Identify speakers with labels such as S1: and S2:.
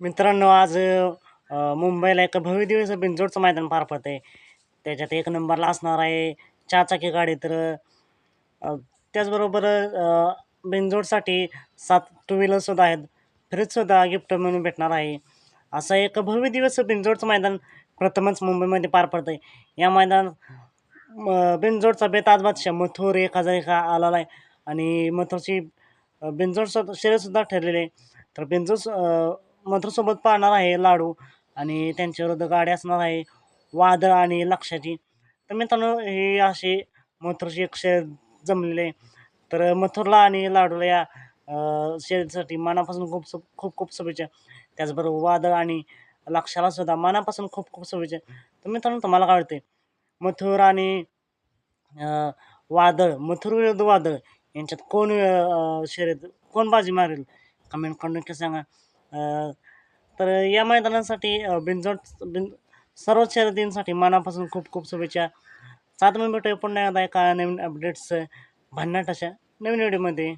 S1: मित्रांनो, आज मुंबईला एक भव्यदिव्य असं बिनजोडचं मैदान पार पडतंय. त्याच्यात एक नंबरला असणार आहे चारचाकी गाडी. तर अ, त्याचबरोबर बिनजोडसाठी 7 टू व्हीलरसुद्धा आहेत. फ्रीजसुद्धा गिफ्ट म्हणून भेटणार आहे. असं एक भव्यदिव्य असं बिनजोडचं मैदान प्रथमच मुंबईमध्ये पार पडतंय. या मैदानात बिनजोडचा बेताज बादशाह मथुर 1001 आलेला आहे आणि मथुरची बिनजोड शर्यतसुद्धा ठरलेली आहे. तर मथुरसोबत पाळणार आहे लाडू आणि त्यांच्याविरुद्ध गाडी असणार आहे वादळ आणि लक्ष्याची. तर मित्रांनो, ही अशी मथुरची एक शर्यत जमलेली आहे. तर मथुरला आणि लाडूला या शर्यतीसाठी मनापासून खूप खूप शुभेच्छा. त्याचबरोबर वादळ आणि लक्ष्याला सुद्धा मनापासून खूप खूप शुभेच्छा. तर मित्रांनो, तुम्हाला काय वाटते? मथुर आणि अ, मथुर विरुद्ध वादळ यांच्यात शर्यत कोण बाजी मारेल? कमेंट करून नक्की सांगा. अ, तर या मैदानासाठी सर्वच शर्यतींसाठी मनापासून खूप खूप शुभेच्छा. सात भेटूया पुन्हा एकदा एका नवीन अपडेट्स भन्नाट अशा नवीन व्हिडिओमध्ये.